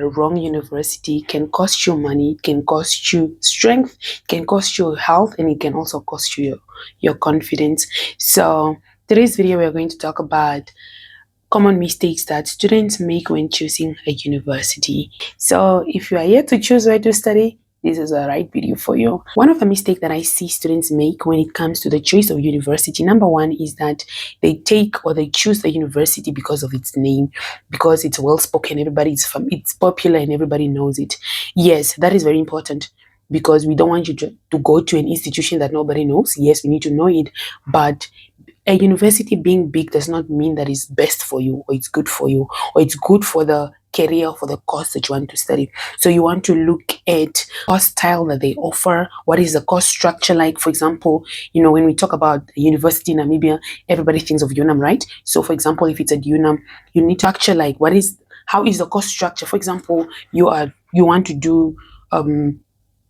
a wrong university can cost you money, can cost you strength, can cost you health, and it can also cost you your confidence. So today's video we're going to talk about common mistakes that students make when choosing a university. So if you are here to choose where to study, this is the right video for you. One of the mistakes that I see students make when it comes to the choice of university, number one, is that they take or they choose the university because of its name, because it's well spoken, it's popular and everybody knows it. Yes, that is very important, because we don't want you to go to an institution that nobody knows. Yes, we need to know it, but a university being big does not mean that it's best for you, or it's good for you, or it's good for the career, for the course that you want to study. So you want to look at course style that they offer. What is the course structure like? For example, when we talk about university in Namibia, everybody thinks of UNAM, right? So for example, if it's at UNAM, you need to structure, like, how is the course structure? For example, you want to do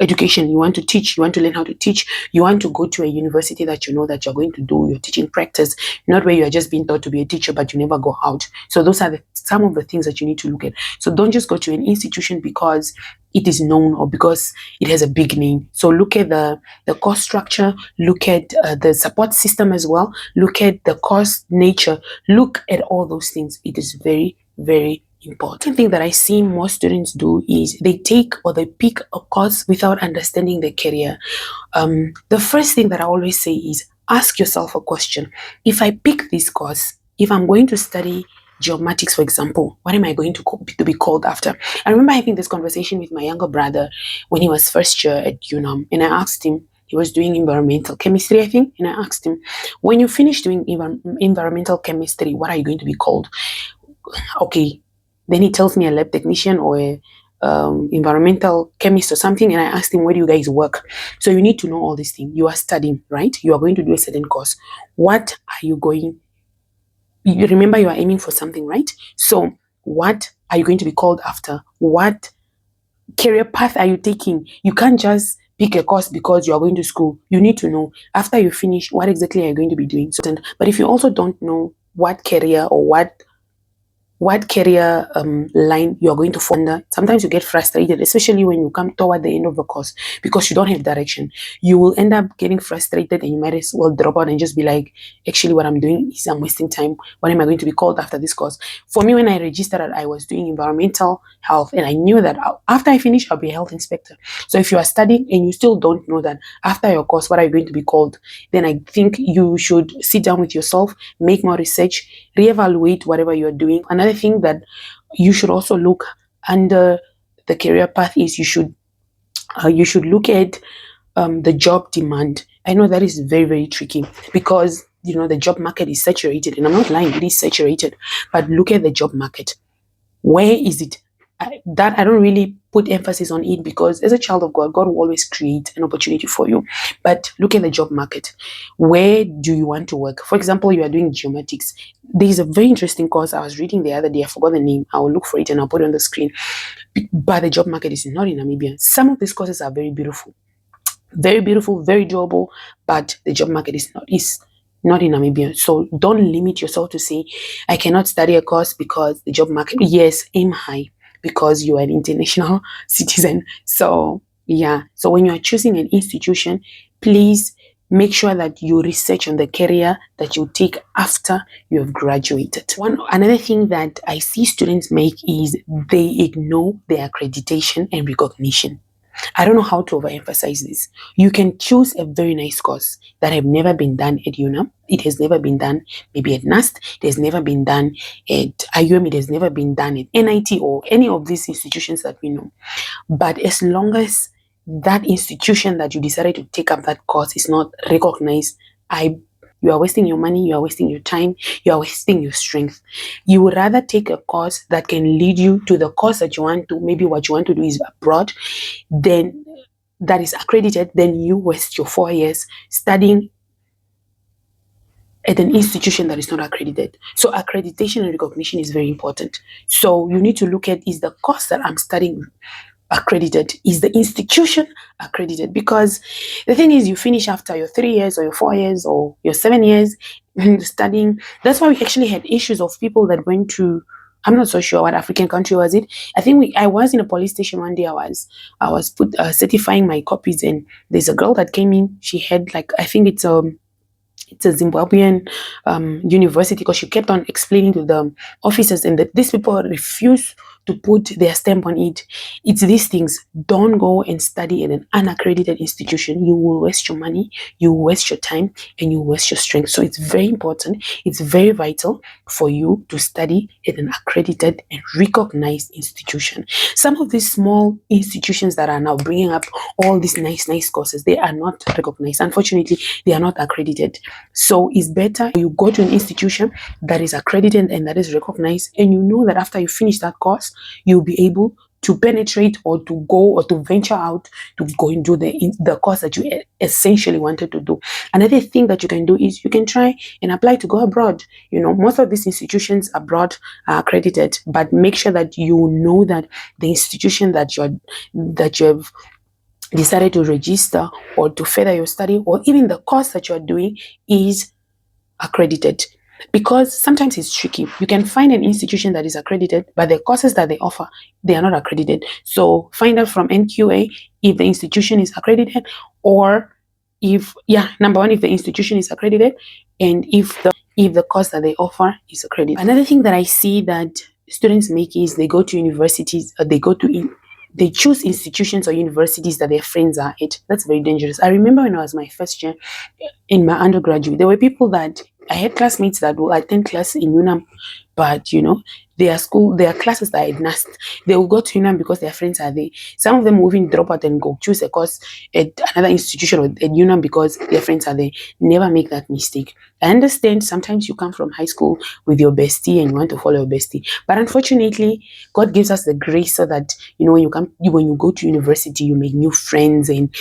education, you want to teach, you want to learn how to teach, you want to go to a university that you know that you're going to do your teaching practice, not where you are just being taught to be a teacher but you never go out. So those are some of the things that you need to look at. So don't just go to an institution because it is known or because it has a big name. So look at the course structure, look at the support system as well, look at the course nature, look at all those things. It is very, very important thing that I see most students do is they take or they pick a course without understanding the career. The first thing that I always say is ask yourself a question. If I pick this course, if I'm going to study geomatics, for example, what am I going to be called after? I remember having this conversation with my younger brother when he was first year at UNAM, and I asked him, he was doing environmental chemistry, I think, and I asked him, when you finish doing environmental chemistry, what are you going to be called? Okay, then he tells me a lab technician or a environmental chemist or something, and I asked him, where do you guys work? So you need to know all these things. You are studying, right? You are going to do a certain course. What are you going? You remember, you are aiming for something, right? So what are you going to be called after? What career path are you taking? You can't just pick a course because you are going to school. You need to know after you finish what exactly are you going to be doing. But if you also don't know what career or what career line you are going to follow, sometimes you get frustrated, especially when you come toward the end of the course, because you don't have direction. You will end up getting frustrated and you might as well drop out and just be like, actually what I'm doing is I'm wasting time. What am I going to be called after this course? For me, when I registered, I was doing environmental health, and I knew that after I finish, I'll be a health inspector. So if you are studying and you still don't know that after your course, what are you going to be called, then I think you should sit down with yourself, make more research, reevaluate whatever you're doing. Another thing that you should also look under the career path is you should look at the job demand. I know that is very, very tricky because the job market is saturated, and I'm not lying, it is saturated. But look at the job market. Where is it? I don't really put emphasis on it, because as a child of God, God will always create an opportunity for you. But look at the job market. Where do you want to work? For example, you are doing geomatics. There is a very interesting course I was reading the other day. I forgot the name. I will look for it and I'll put it on the screen. But the job market is not in Namibia. Some of these courses are very beautiful, very beautiful, very doable, but the job market is not in Namibia. So don't limit yourself to say, I cannot study a course because the job market. Yes, aim high, because you are an international citizen. So yeah, so when you are choosing an institution, please make sure that you research on the career that you take after you have graduated. Another thing that I see students make is they ignore their accreditation and recognition. I don't know how to overemphasize this. You can choose a very nice course that have never been done at UNAM. It has never been done maybe at NAST. It has never been done at IUM. It has never been done at NIT or any of these institutions that we know. But as long as that institution that you decided to take up that course is not recognized, you are wasting your money, you are wasting your time, you are wasting your strength. You would rather take a course that can lead you to the course that you want to, maybe what you want to do is abroad, then that is accredited, then you waste your 4 years studying at an institution that is not accredited. So accreditation and recognition is very important. So you need to look at, is the course that I'm studying accredited? Is the institution accredited? Because the thing is, you finish after your 3 years or your 4 years or your 7 years studying. That's why we actually had issues of people that went to I'm not so sure what African country was it. I think I was in a police station one day. I was put certifying my copies, and there's a girl that came in. She had like, I think it's a Zimbabwean university, because she kept on explaining to the officers, and that these people refuse to put their stamp on it. It's these things. Don't go and study at an unaccredited institution. You will waste your money, you will waste your time, and you will waste your strength. So it's very important, it's very vital for you to study at an accredited and recognized institution. Some of these small institutions that are now bringing up all these nice courses, they are not recognized. Unfortunately, they are not accredited. So it's better you go to an institution that is accredited and that is recognized, and you know that after you finish that course, you'll be able to penetrate, or to go, or to venture out to go and do the course that you essentially wanted to do. Another thing that you can do is you can try and apply to go abroad. Most of these institutions abroad are accredited, but make sure that you know that the institution that you've decided to register or to further your study, or even the course that you're doing, is accredited. Because sometimes it's tricky. You can find an institution that is accredited, but the courses that they offer, they are not accredited. So find out from NQA if the institution is accredited, or number one, if the institution is accredited, and if the course that they offer is accredited. Another thing that I see that students make is they go to universities, they choose institutions or universities that their friends are at. That's very dangerous. I remember when I was my first year in my undergraduate, there were people that I had classmates that will attend class in UNAM, but their classes are at NAST. They will go to UNAM because their friends are there. Some of them will even drop out and go choose a course at another institution or at UNAM because their friends are there. Never make that mistake. I understand sometimes you come from high school with your bestie and you want to follow your bestie, but unfortunately, God gives us the grace so that when you go to university, you make new friends, and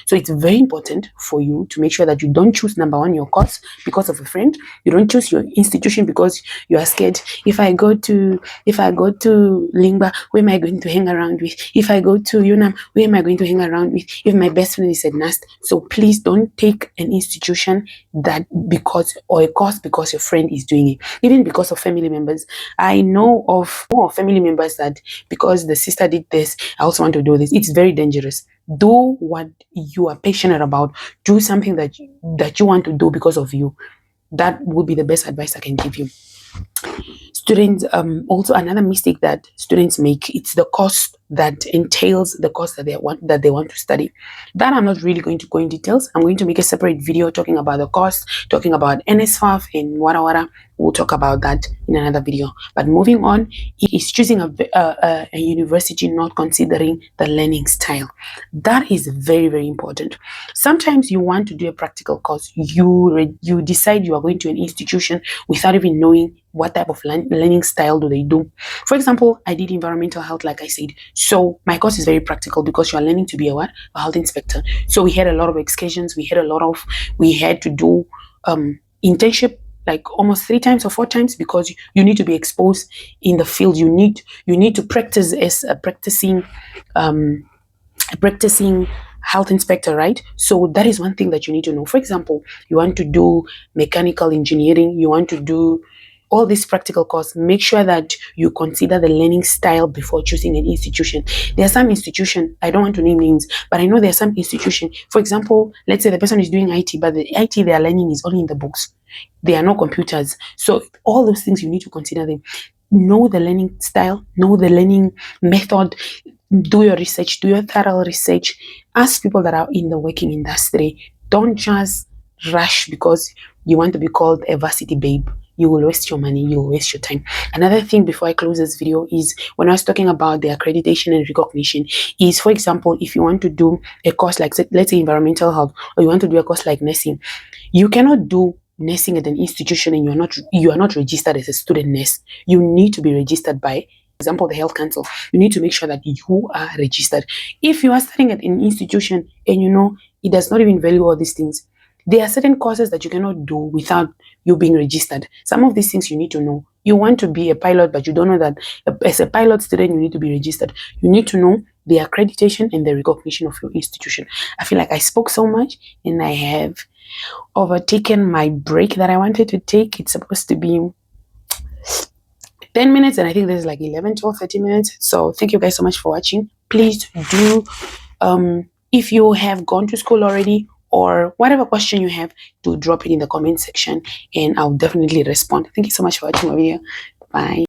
so it's very important for you to make sure that you don't choose, number one, your course because of a friend. You don't choose your institution because you are scared. If I go to Lingba, who am I going to hang around with? If I go to UNAM, who am I going to hang around with? If my best friend is at NAST. So please don't take an institution or a course because your friend is doing it, even because of family members. I know of more family members that because the sister did this, I also want to do this. It's very dangerous. Do what you are passionate about. Do something that you want to do because of you. That would be the best advice I can give you. Students, also another mistake that students make, it's the cost that entails the course that they want to study. That I'm not really going to go in details. I'm going to make a separate video talking about the cost, talking about NSFAF and wara. We'll talk about that in another video. But moving on, is choosing a university not considering the learning style. That is very, very important. Sometimes you want to do a practical course. You decide you are going to an institution without even knowing what type of learning style do they do. For example, I did environmental health, like I said. So my course is very practical because you are learning to be a health inspector. So we had a lot of excursions. We had to do internship like almost 3 times or 4 times, because you need to be exposed in the field. You need to practice as a practicing health inspector, right? So that is one thing that you need to know. For example, you want to do mechanical engineering, you want to do all these practical courses, make sure that you consider the learning style before choosing an institution. There are some institutions, I don't want to name names, but I know there are some institutions, for example, let's say the person is doing IT, but the IT they are learning is only in the books. There are no computers. So all those things, you need to consider them. Know the learning style, know the learning method, do your research, do your thorough research. Ask people that are in the working industry. Don't just rush because you want to be called a varsity babe. You will waste your money, you will waste your time. Another thing before I close this video is, when I was talking about the accreditation and recognition, is, for example, if you want to do a course like, let's say, environmental health, or you want to do a course like nursing, you cannot do nursing at an institution and you are not registered as a student nurse. You need to be registered by, for example, the Health Council. You need to make sure that you are registered. If you are studying at an institution and it does not even value all these things, there are certain courses that you cannot do without you being registered. Some of these things you need to know. You want to be a pilot, but you don't know that as a pilot student, you need to be registered. You need to know the accreditation and the recognition of your institution. I feel like I spoke so much and I have overtaken my break that I wanted to take. It's supposed to be 10 minutes, and I think this is like 11, 12, 13 minutes. So thank you guys so much for watching. Please do, if you have gone to school already, or whatever question you have, to drop it in the comment section and I'll definitely respond. Thank you so much for watching my video. Bye.